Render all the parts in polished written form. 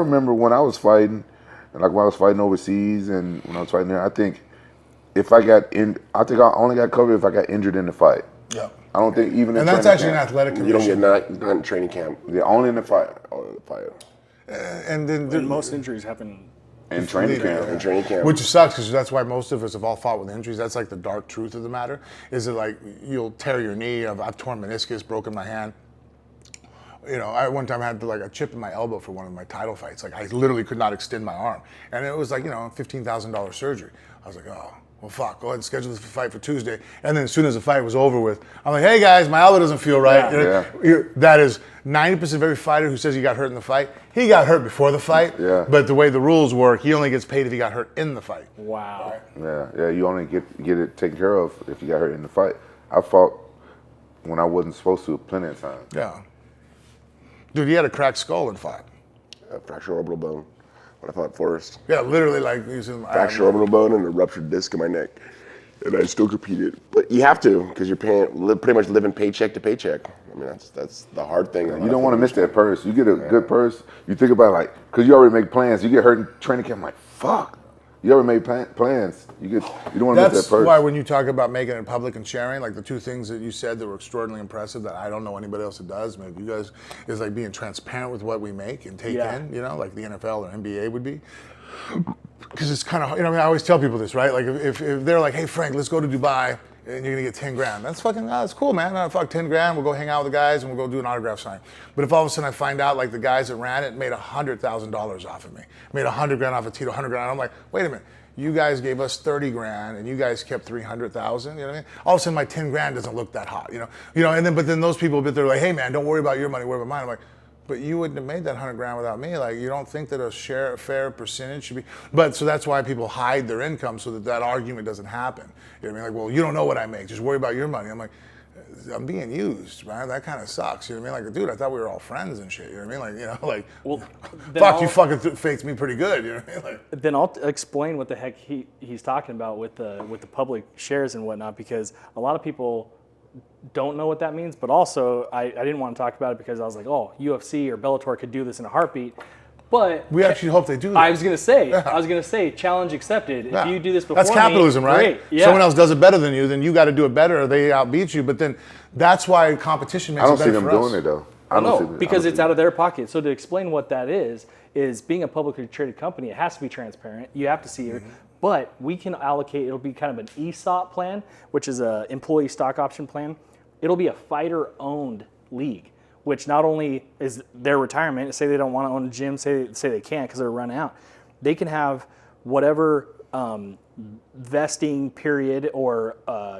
remember when I was fighting, and like when I was fighting overseas and when I was fighting there, I think if I got in, I think I only got covered if I got injured in the fight. Yeah. I don't think even in and that's actually an athletic condition. You don't get not in training camp. Yeah, only in the fight. And then most injuries happen in training camp. In training camp. Which sucks because that's why most of us have all fought with injuries. That's like the dark truth of the matter. Is it like you'll tear your knee? I've torn meniscus, broken my hand. You know, I one time had like a chip in my elbow for one of my title fights. Like I literally could not extend my arm, and it was like $15,000 surgery. I was like, oh. Well, fuck, go ahead and schedule this fight for Tuesday. And then as soon as the fight was over with, I'm like, hey guys, my elbow doesn't feel right. That is 90% of every fighter who says he got hurt in the fight, he got hurt before the fight. Yeah. But the way the rules work, he only gets paid if he got hurt in the fight. Wow. Right? Yeah, you only get it taken care of if you got hurt in the fight. I fought when I wasn't supposed to plenty of times. Yeah. Dude, he had a cracked skull in fight. A fractured orbital bone. When I fought Forrest. Yeah, literally like using fractured orbital bone and a ruptured disc in my neck. And I still competed. But you have to, because you're pretty much living paycheck to paycheck. I mean, that's the hard thing. You don't want to miss that purse. You get a good purse. You think about because you already make plans. You get hurt in training camp, like, fuck. You already made plans. You don't want to miss that purse. That's why when you talk about making it public and sharing, like the two things that you said that were extraordinarily impressive that I don't know anybody else that does, maybe you guys, is like being transparent with what we make and take in, like the NFL or NBA would be. Because it's kind of, I always tell people this, right? Like if they're like, hey Frank, let's go to Dubai and you're gonna get 10 grand. That's fucking, that's cool, man. Fuck 10 grand, we'll go hang out with the guys and we'll go do an autograph sign. But if all of a sudden I find out like the guys that ran it made $100,000 off of me, made 100 grand off of Tito, 100 grand, I'm like, wait a minute. You guys gave us 30 grand and you guys kept 300,000, you know what I mean? All of a sudden my 10 grand doesn't look that hot, but then those people, they're like, hey man, don't worry about your money, worry about mine. I'm like, but you wouldn't have made that 100 grand without me. Like, you don't think that a fair percentage should be, so that's why people hide their income so that argument doesn't happen. You know what I mean? Like, well, you don't know what I make, just worry about your money. I'm like, I'm being used, man. That kind of sucks. You know what I mean? Like, dude, I thought we were all friends and shit. You know what I mean? Well, fuck, you fucking faked me pretty good. You know what I mean? Like, then I'll explain what the heck he's talking about with the public shares and whatnot, because a lot of people don't know what that means. But also, I didn't want to talk about it because I was like, oh, UFC or Bellator could do this in a heartbeat. But we actually hope they do that. I was gonna say, challenge accepted. Yeah. If you do this before that's capitalism, me, right? Great. Yeah. Someone else does it better than you, then you got to do it better, or they outbeat you. But then that's why competition makes it better for us. I don't see them doing it though. No, because it's out of their pocket. So to explain what that is being a publicly traded company, it has to be transparent. You have to see it. But we can allocate, it'll be kind of an ESOP plan, which is an employee stock option plan. It'll be a fighter-owned league, which not only is their retirement, say they don't want to own a gym, say they can't because they're run out, they can have whatever vesting period or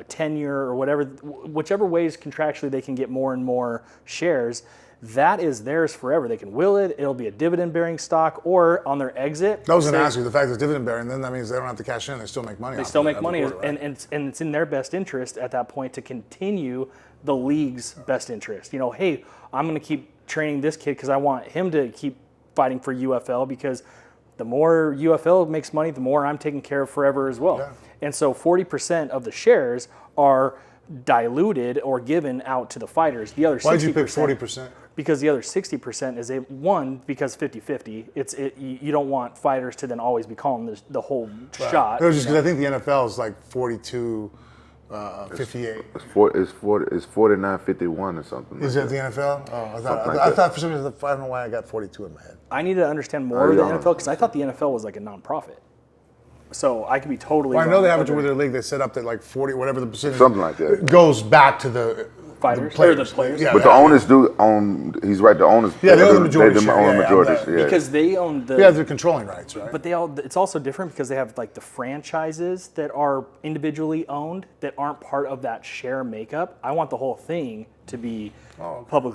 tenure or whichever ways contractually they can get more and more shares. That is theirs forever. They can will it. It'll be a dividend-bearing stock, or on their exit. I was going to ask you, the fact it's dividend-bearing, then that means they don't have to cash in. They still make money. They still make money, and it's in their best interest at that point to continue the league's best interest. Hey, I'm going to keep training this kid because I want him to keep fighting for UFL, because the more UFL makes money, the more I'm taken care of forever as well. Yeah. And so 40% of the shares are diluted or given out to the fighters. The other 60%. Why'd you pick 40%? Because the other 60% is because 50-50. You don't want fighters to then always be calling the whole shot. It was just because I think the NFL is like 42, 58. It's 49-51 or something. Is it the NFL? Oh, I thought for some reason, I don't know why I got 42 in my head. I need to understand more of the NFL because I thought the NFL was like a nonprofit. So I could be totally wrong. I know they have it with their league. They set up that like 40, whatever the percentage. Something like that. Goes back to the fighters. Or the players. Yeah, but the owners do own. He's right. The owners. Yeah, they own the majority. They own the majority. Yeah. Because they own the. Yeah, they're controlling rights, right? But it's also different because they have like the franchises that are individually owned that aren't part of that share makeup. I want the whole thing to be publicly